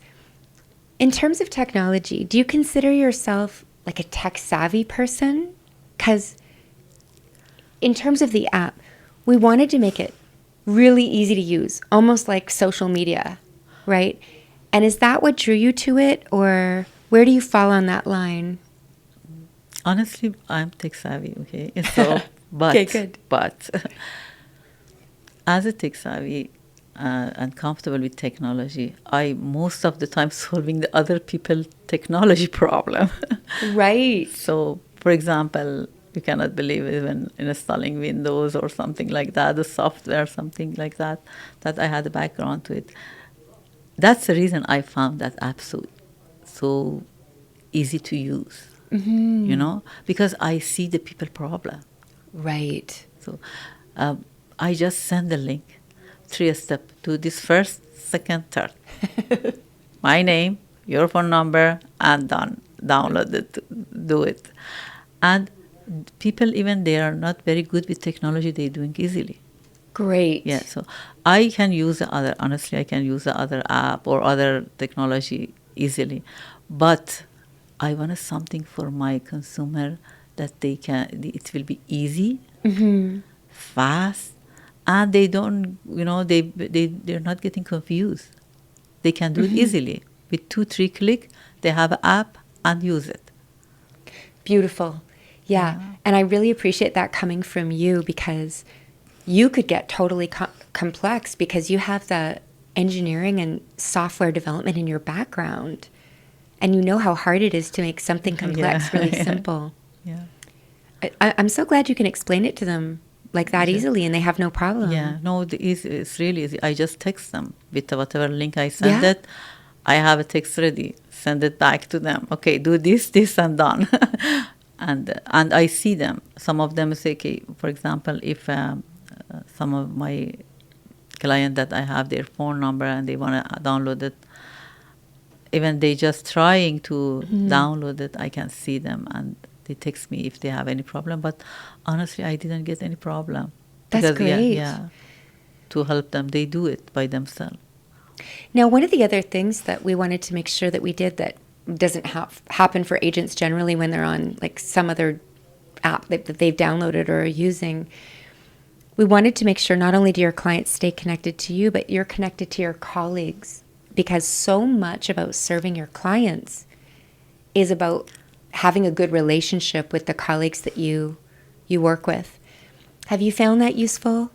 in terms of technology, do you consider yourself like a tech savvy person? Because in terms of the app, we wanted to make it really easy to use, almost like social media, right? And is that what drew you to it, or where do you fall on that line? Honestly, I'm tech savvy. Okay. So, but Okay, good. but as a tech savvy and comfortable with technology, I most of the time solving the other people technology problem. Right. So, for example, you cannot believe even installing Windows or something like that, the software, something like that, that I had a background to it. That's the reason I found that app so easy to use, because I see the people problem. Right. So I just send the link, 3 step. Do this first, second, third. My name, your phone number, and done. Download it, do it. And people, even they are not very good with technology, they're doing easily. Great. Yeah, so I can use the other, honestly, I can use the other app or other technology easily. But I want something for my consumer that it will be easy, fast, and they don't, they're not getting confused. They can do it easily. With 2-3 click, they have an app and use it. Beautiful. Yeah. And I really appreciate that coming from you, because you could get totally complex because you have the engineering and software development in your background. And you know how hard it is to make something complex really simple. Yeah. I'm so glad you can explain it to them like that easily, and they have no problem. Yeah, no, it's really easy. I just text them with whatever link I send it. I have a text ready. Send it back to them. Okay, do this, and done. and I see them. Some of them say, okay, for example, if some of my clients that I have their phone number and they want to download it, even they just trying to download it, I can see them and they text me if they have any problem. But honestly, I didn't get any problem. That's great. Yeah, to help them, they do it by themselves. Now, one of the other things that we wanted to make sure that we did that doesn't happen for agents generally when they're on like some other app that they've downloaded or are using, we wanted to make sure not only do your clients stay connected to you, but you're connected to your colleagues, because so much about serving your clients is about having a good relationship with the colleagues that you work with. Have you found that useful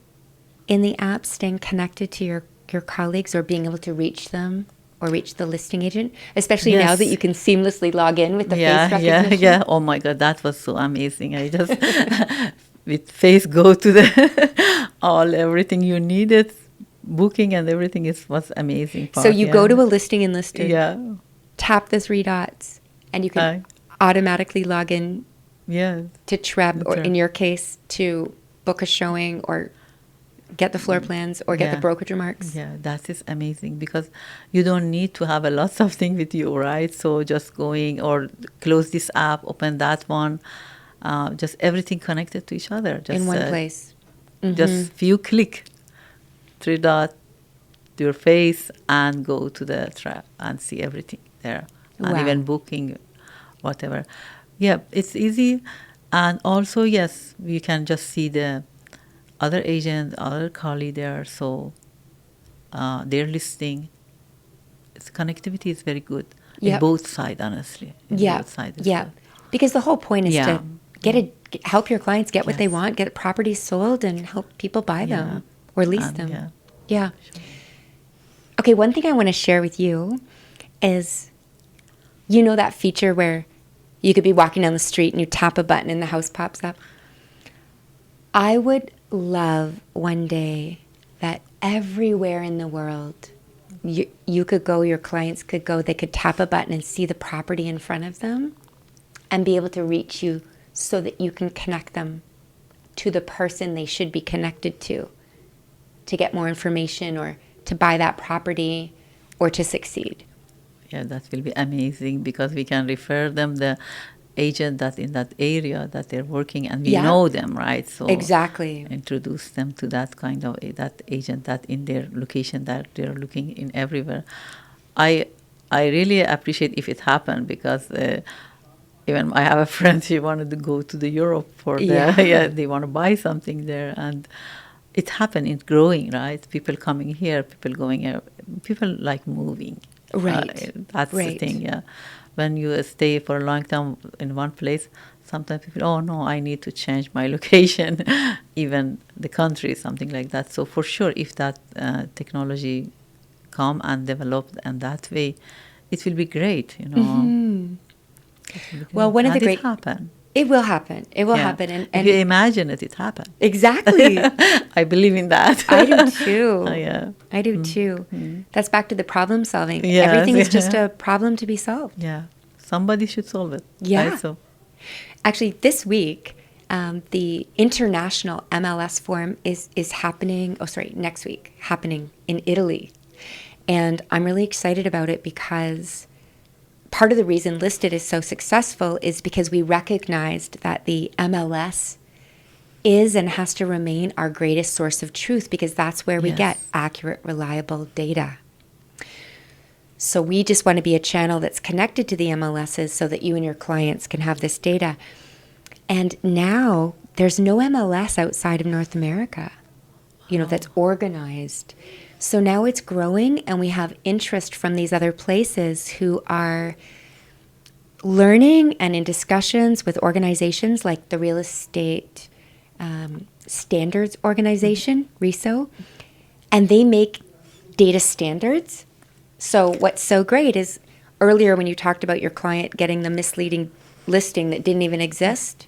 in the app, staying connected to your colleagues or being able to reach them or reach the listing agent, especially now that you can seamlessly log in with the face recognition? Yeah. Oh my God, that was so amazing. I just, with face, go to the, everything you needed, booking and everything was amazing. So you go to a listing and listed, tap the 3 dots, and you can automatically log in to TREB, or in your case, to book a showing or get the floor plans or get the brokerage remarks. Yeah, that is amazing, because you don't need to have a lot of things with you, right? So just going or close this app, open that one, just everything connected to each other. Just, in one place. Just few click, 3 dot, your face, and go to the trap and see everything there. And even booking, whatever. Yeah, it's easy. And also, yes, you can just see the other agent, other colleague there, so their listing, its connectivity is very good in both sides, honestly. Both sides well. Because the whole point is to help your clients get what they want, get properties sold, and help people buy them or lease them. Sure. Okay, one thing I want to share with you is, you know that feature where you could be walking down the street and you tap a button and the house pops up? I would love one day that everywhere in the world you could go, your clients could go, they could tap a button and see the property in front of them and be able to reach you so that you can connect them to the person they should be connected to get more information or to buy that property or to succeed. Yeah, that will be amazing, because we can refer them the agent that in that area that they're working, and we know them, right? So exactly, introduce them to that kind of that agent that in their location that they're looking in everywhere. I really appreciate if it happened, because even I have a friend, she wanted to go to the Europe for they want to buy something there, and it happened. It's growing, right? People coming here, people going here, people like moving. Right. That's the thing, When you stay for a long time in one place, sometimes people, oh no, I need to change my location, even the country, something like that. So for sure, if that technology come and develop in that way, it will be great, Well, one of the great... happen. It will happen. It will happen. And if you imagine it happened. Exactly. I believe in that. I do too. I do too. Mm-hmm. That's back to the problem solving. Yes. Everything is just a problem to be solved. Yeah. Somebody should solve it. Yeah. Right? So. Actually, this week, the international MLS forum is happening. Oh, sorry, next week, happening in Italy. And I'm really excited about it because part of the reason Listed is so successful is because we recognized that the MLS is and has to remain our greatest source of truth, because that's where we get accurate, reliable data. So we just want to be a channel that's connected to the MLSs so that you and your clients can have this data. And now there's no MLS outside of North America, that's organized. So now it's growing, and we have interest from these other places who are learning and in discussions with organizations like the Real Estate Standards Organization, RESO, and they make data standards. So what's so great is earlier when you talked about your client getting the misleading listing that didn't even exist,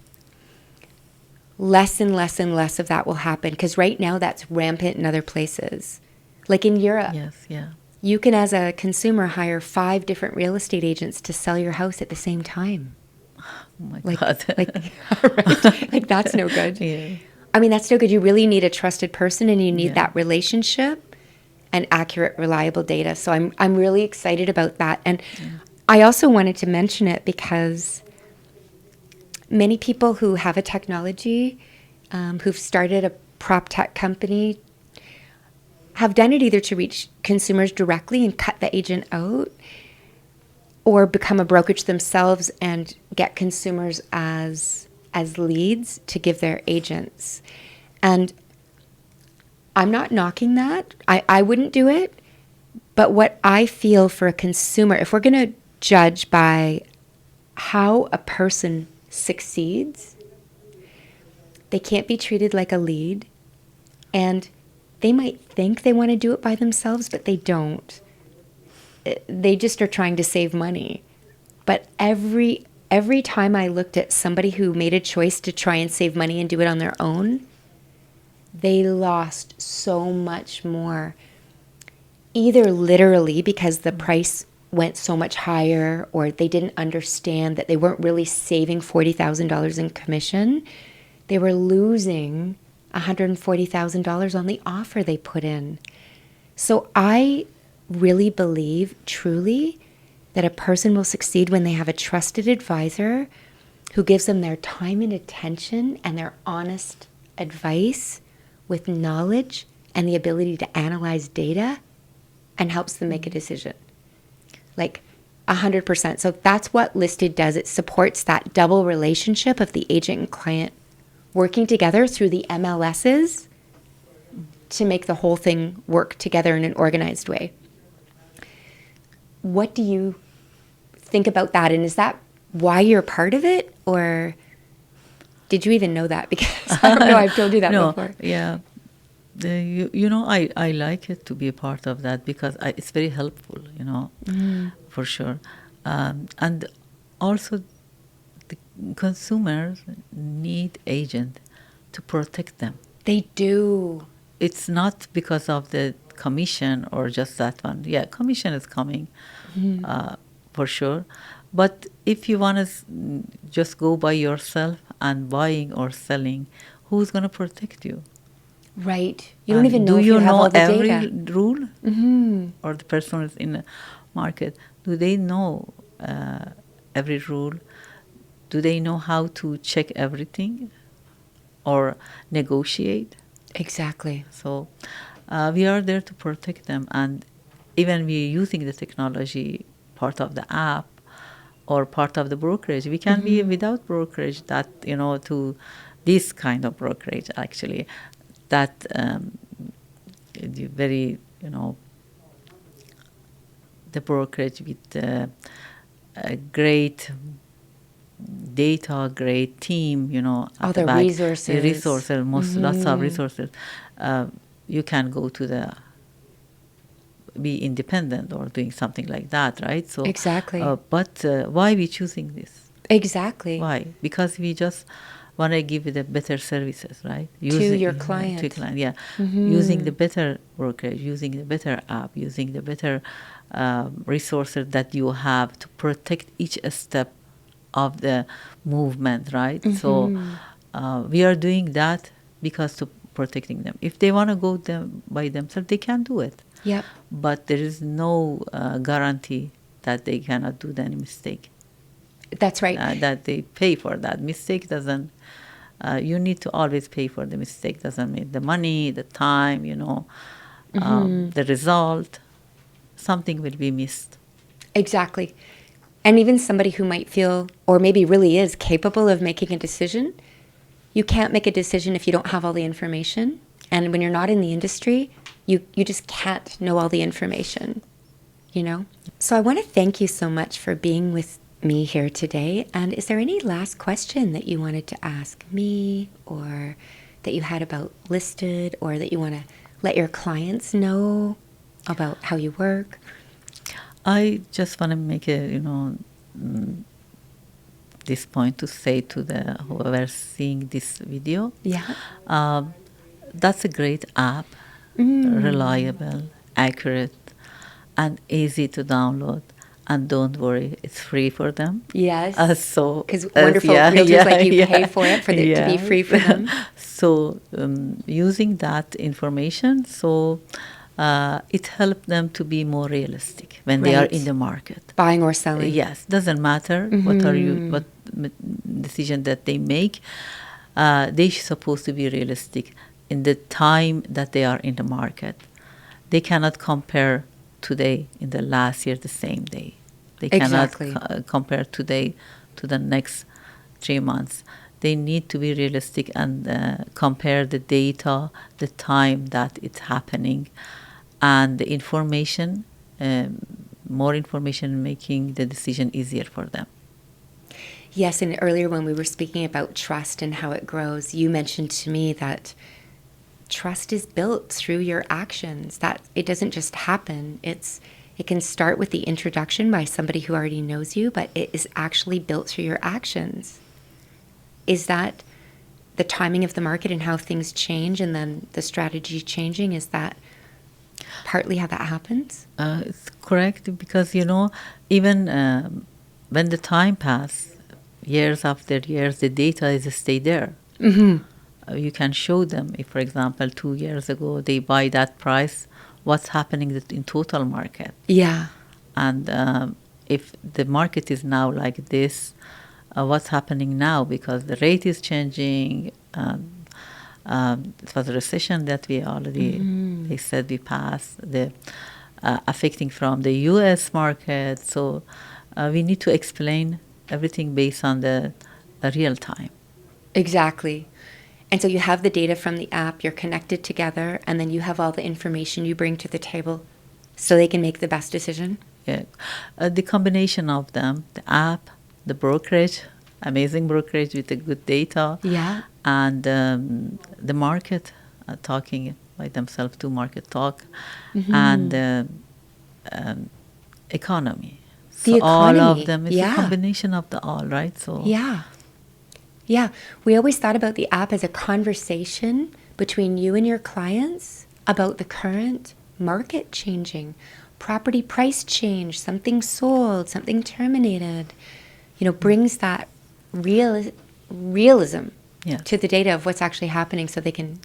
less and less and less of that will happen, because right now that's rampant in other places. Like in Europe, you can, as a consumer, hire 5 different real estate agents to sell your house at the same time. Oh my God. Right? Like that's no good. Yeah. I mean, that's no good. You really need a trusted person, and you need that relationship and accurate, reliable data. So I'm really excited about that. And I also wanted to mention it because many people who have a technology, who've started a prop tech company, have done it either to reach consumers directly and cut the agent out, or become a brokerage themselves and get consumers as leads to give their agents. And I'm not knocking that. I wouldn't do it. But what I feel for a consumer, if we're going to judge by how a person succeeds, they can't be treated like a lead. And they might think they want to do it by themselves, but they don't. They just are trying to save money. But every time I looked at somebody who made a choice to try and save money and do it on their own, they lost so much more. Either literally because the price went so much higher, or they didn't understand that they weren't really saving $40,000 in commission. They were losing $140,000 on the offer they put in. So I really believe truly that a person will succeed when they have a trusted advisor who gives them their time and attention and their honest advice with knowledge and the ability to analyze data, and helps them make a decision. Like 100%. So that's what Listed does. It supports that double relationship of the agent and client working together through the MLSs to make the whole thing work together in an organized way. What do you think about that? And is that why you're part of it? Or did you even know that? Because I don't know, I've told you that before. Yeah. I like it to be a part of that because it's very helpful, for sure. And also the consumers need agent to protect them. They do. It's not because of the commission or just that one. Yeah, commission is coming, for sure. But if you want to just go by yourself and buying or selling, who's going to protect you? Right. You don't even know if you have all the data. Do you know every rule? Or the person is in the market, do they know every rule? Do they know how to check everything or negotiate? Exactly. So we are there to protect them. And even we're using the technology, part of the app or part of the brokerage. We can be without brokerage that, to this kind of brokerage, actually. That very, the brokerage with a great data, great team, at the back. Resources. The resources, lots of resources. You can go to be independent or doing something like that, right? So exactly. But why we choosing this? Exactly. Why? Because we just want to give you the better services, right? To your client. Yeah. Using the better brokerage, using the better app, using the better resources that you have to protect each step of the movement, right? So we are doing that because to protecting them. If they want to go them by themselves, they can do it. Yep. But there is no guarantee that they cannot do any mistake. That's right. That they pay for that mistake doesn't. You need to always pay for the mistake. Doesn't mean the money, the time, the result. Something will be missed. Exactly. And even somebody who might feel, or maybe really is capable of making a decision, you can't make a decision if you don't have all the information. And when you're not in the industry, you just can't know all the information, So I want to thank you so much for being with me here today. And is there any last question that you wanted to ask me, or that you had about listed, or that you want to let your clients know about how you work? I just want to make this point to say to whoever seeing this video. Yeah. That's a great app, reliable, accurate, and easy to download. And don't worry, it's free for them. Yes. Because wonderful realtors you pay for it to be free for them. So using that information, it helps them to be more realistic when they are in the market, buying or selling. Yes, doesn't matter what decision that they make. They're supposed to be realistic in the time that they are in the market. They cannot compare today in the last year the same day. They cannot compare today to the next 3 months. They need to be realistic and compare the data, the time that it's happening, and the information, more information, making the decision easier for them. Yes, and earlier when we were speaking about trust and how it grows, you mentioned to me that trust is built through your actions, that it doesn't just happen. It can start with the introduction by somebody who already knows you, but it is actually built through your actions. Is that the timing of the market and how things change, and then the strategy changing? Is that partly how that happens? It's correct, because, even when the time passes, years after years, the data is stay there. Mm-hmm. You can show them, if, for example, 2 years ago, they buy that price, what's happening in total market. Yeah. And if the market is now like this, what's happening now, because the rate is changing. It was a recession that we already, they said we passed, affecting from the U.S. market. So we need to explain everything based on the real time. Exactly. And so you have the data from the app, you're connected together, and then you have all the information you bring to the table so they can make the best decision? Yeah. The combination of them, the app, the brokerage, amazing brokerage with the good data. Yeah. And the market, talking by themselves to market talk, and economy. So economy. All of them is a combination of the all, right? So Yeah. We always thought about the app as a conversation between you and your clients about the current market changing, property price change, something sold, something terminated, brings that realism to the data of what's actually happening, so they can.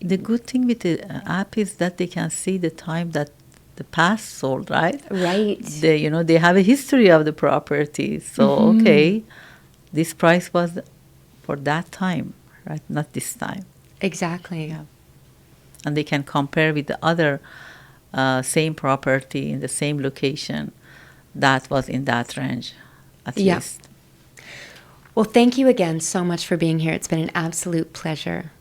The good thing with the app is that they can see the time that the past sold, right? Right. They have a history of the property. So, okay, this price was for that time, right? Not this time. Exactly. Yeah. And they can compare with the other same property in the same location that was in that range, at least. Well, thank you again so much for being here. It's been an absolute pleasure.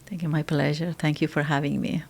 Thank you. My pleasure. Thank you for having me.